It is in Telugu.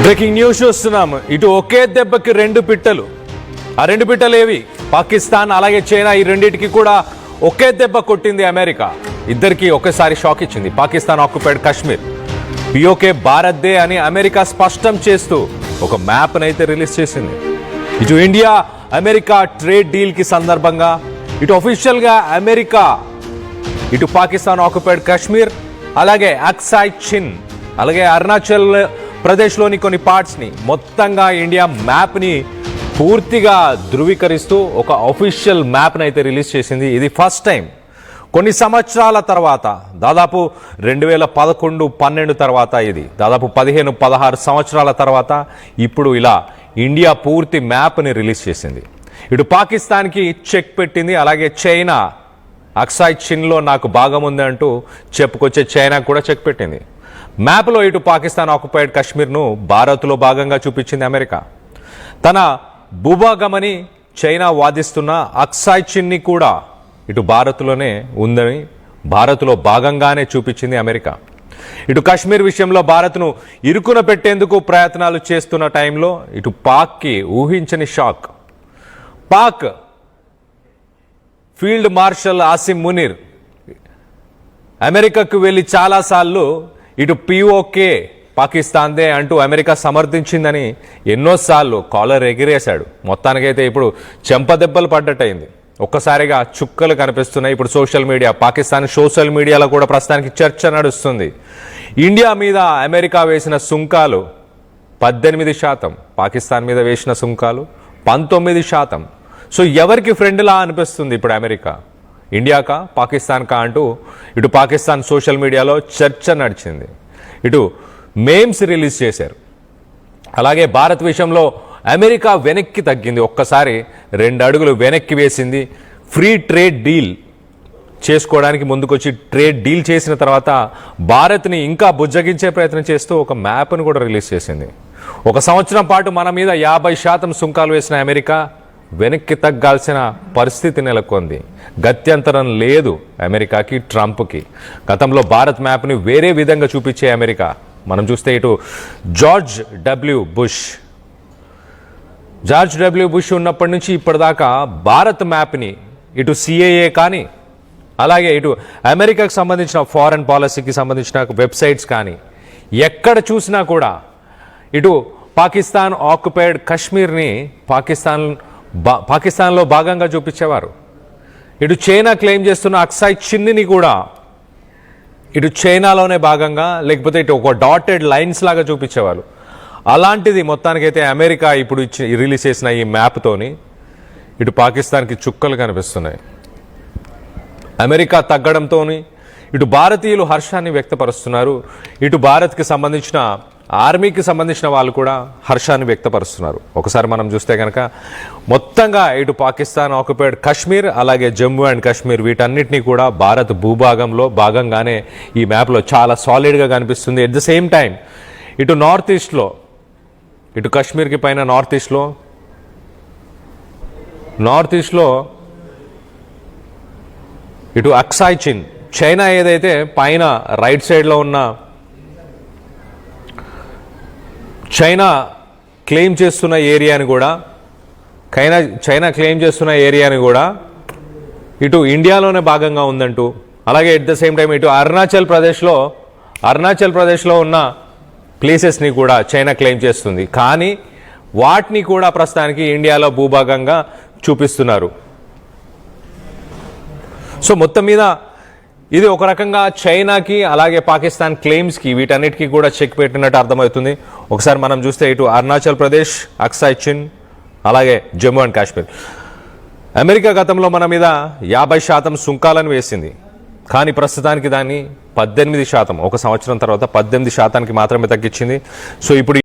బ్రేకింగ్ న్యూస్ చూస్తున్నాము. ఇటు ఒకే దెబ్బకి రెండు పిట్టలు. ఆ రెండు పిట్టలు ఏవి? పాకిస్తాన్ అలాగే చైనా. ఈ రెండింటికి కూడా ఒకే దెబ్బ కొట్టింది అమెరికా. ఇద్దరికి ఒకేసారి షాక్ ఇచ్చింది. పాకిస్తాన్ ఆక్యుపైడ్ కాశ్మీర్ పిఓకే భారత్దే అని అమెరికా స్పష్టం చేస్తూ ఒక మ్యాప్ను అయితే రిలీజ్ చేసింది. ఇటు ఇండియా అమెరికా ట్రేడ్ డీల్ కి సందర్భంగా ఇటు అఫీషియల్ గా అమెరికా ఇటు పాకిస్తాన్ ఆక్యుపైడ్ కాశ్మీర్ అలాగే అక్సాయ్ చిన్ అలాగే అరుణాచల్ ప్రదేశ్లోని కొన్ని పార్ట్స్ని మొత్తంగా ఇండియా మ్యాప్ని పూర్తిగా ధృవీకరిస్తూ ఒక అఫీషియల్ మ్యాప్ని అయితే రిలీజ్ చేసింది. ఇది ఫస్ట్ టైం కొన్ని సంవత్సరాల తర్వాత, దాదాపు 2011-12 తర్వాత, ఇది దాదాపు 15-16 సంవత్సరాల తర్వాత ఇప్పుడు ఇలా ఇండియా పూర్తి మ్యాప్ని రిలీజ్ చేసింది. ఇటు పాకిస్తాన్కి చెక్ పెట్టింది. అలాగే చైనా అక్సాయ్ చిన్లో నాకు భాగం ఉంది అంటూ చెప్పుకొచ్చే చైనాకు కూడా చెక్ పెట్టింది. మ్యాప్లో ఇటు పాకిస్తాన్ ఆక్యుపైడ్ కాశ్మీర్ను భారత్లో భాగంగా చూపించింది అమెరికా. తన భూభాగమని చైనా వాదిస్తున్న అక్సాయ్ చిన్ని కూడా ఇటు భారత్లోనే ఉందని భారత్లో భాగంగానే చూపించింది అమెరికా. ఇటు కాశ్మీర్ విషయంలో భారత్ను ఇరుకున పెట్టేందుకు ప్రయత్నాలు చేస్తున్న టైంలో ఇటు పాక్కి ఊహించని shock. Pak field marshal Asim Munir అమెరికాకు వెళ్ళి చాలాసార్లు ఇటు పిఓకే పాకిస్తాన్దే అంటూ అమెరికా సమర్థించిందని ఎన్నోసార్లు కాలర్ ఎగిరేశాడు. మొత్తానికైతే ఇప్పుడు చెంపదెబ్బలు పడ్డట్టయింది. ఒక్కసారిగా చుక్కలు కనిపిస్తున్నాయి. ఇప్పుడు సోషల్ మీడియా, పాకిస్తాన్ సోషల్ మీడియాలో కూడా ప్రస్తుతానికి చర్చ నడుస్తుంది. ఇండియా మీద అమెరికా వేసిన సుంకాలు 18%, పాకిస్తాన్ మీద వేసిన సుంకాలు 19%. సో ఎవరికి ఫ్రెండ్లా అనిపిస్తుంది ఇప్పుడు అమెరికా? ఇండియాకా పాకిస్తాన్కా అంటూ ఇటు పాకిస్తాన్ సోషల్ మీడియాలో చర్చ నడిచింది. ఇటు మేమ్స్ రిలీజ్ చేశారు. అలాగే భారత్ విషయంలో అమెరికా వెనక్కి తగ్గింది. ఒక్కసారి 2 అడుగులు వెనక్కి వేసింది. ఫ్రీ ట్రేడ్ డీల్ చేసుకోవడానికి ముందుకొచ్చి ట్రేడ్ డీల్ చేసిన తర్వాత భారత్ని ఇంకా బుజ్జగించే ప్రయత్నం చేస్తూ ఒక మ్యాప్ను కూడా రిలీజ్ చేసింది. 1 సంవత్సరం పాటు మన మీద 50% సుంకాలు వేసిన అమెరికా వెనక్కి తగ్గాల్సిన పరిస్థితి నెలకొంది. గత్యంతరం లేదు అమెరికాకి, ట్రంప్కి. గతంలో భారత్ మ్యాప్ని వేరే విధంగా చూపించే అమెరికా మనం చూస్తే ఇటు జార్జ్ డబ్ల్యూ బుష్ ఉన్నప్పటి నుంచి ఇప్పటిదాకా భారత్ మ్యాప్ని ఇటు సిఏఏ కానీ అలాగే ఇటు అమెరికాకు సంబంధించిన ఫారెన్ పాలసీకి సంబంధించిన వెబ్సైట్స్ కానీ ఎక్కడ చూసినా కూడా ఇటు పాకిస్తాన్ ఆక్యుపైడ్ కాశ్మీర్ని పాకిస్తాన్లో భాగంగా చూపించేవారు. ఇటు చైనా క్లెయిమ్ చేస్తున్న అక్సాయ్ చిన్ని కూడా ఇటు చైనాలోనే భాగంగా, లేకపోతే ఇటు ఒక డాటెడ్ లైన్స్ లాగా చూపించేవాళ్ళు. అలాంటిది మొత్తానికైతే అమెరికా ఇప్పుడు రిలీజ్ చేసిన ఈ మ్యాప్తోని ఇటు పాకిస్తాన్కి చుక్కలు కనిపిస్తున్నాయి. అమెరికా తగ్గడంతో ఇటు భారతీయులు హర్షాన్ని వ్యక్తపరుస్తున్నారు. ఇటు భారత్కి సంబంధించిన ఆర్మీకి సంబంధించిన వాళ్ళు కూడా హర్షాన్ని వ్యక్తపరుస్తున్నారు. ఒకసారి మనం చూస్తే కనుక మొత్తంగా ఇటు పాకిస్తాన్ ఆక్యుపైడ్ కాశ్మీర్ అలాగే జమ్మూ అండ్ కాశ్మీర్ వీటన్నిటినీ కూడా భారత్ భూభాగంలో భాగంగానే ఈ మ్యాప్లో చాలా సాలిడ్గా కనిపిస్తుంది. ఎట్ ద సేమ్ టైం ఇటు నార్త్ ఈస్ట్లో, ఇటు కాశ్మీర్కి పైన నార్త్ ఈస్ట్లో ఇటు అక్సాయ్ చిన్, చైనా ఏదైతే పైన రైట్ సైడ్లో ఉన్న చైనా క్లెయిమ్ చేస్తున్న ఏరియాని కూడా ఇటు ఇండియాలోనే భాగంగా ఉందంటూ, అలాగే ఎట్ ద సేమ్ టైం ఇటు అరుణాచల్ ప్రదేశ్లో ఉన్న ప్లేసెస్ని కూడా చైనా క్లెయిమ్ చేస్తుంది. కానీ వాటిని కూడా ప్రస్తుతానికి ఇండియాలో భూభాగంగా చూపిస్తున్నారు. సో మొత్తం మీద ఇది ఒక రకంగా చైనాకి అలాగే పాకిస్తాన్ క్లెయిమ్స్కి వీటన్నిటికీ కూడా చెక్ పెట్టినట్టు అర్థమవుతుంది. ఒకసారి మనం చూస్తే ఇటు అరుణాచల్ ప్రదేశ్, అక్సాయ్ చిన్ అలాగే జమ్మూ అండ్ కాశ్మీర్. అమెరికా గతంలో మన మీద 50% సుంకాలను వేసింది. కానీ ప్రస్తుతానికి దాన్ని 18%, 1 సంవత్సరం తర్వాత 18%కి మాత్రమే తగ్గించింది. సో ఇప్పుడు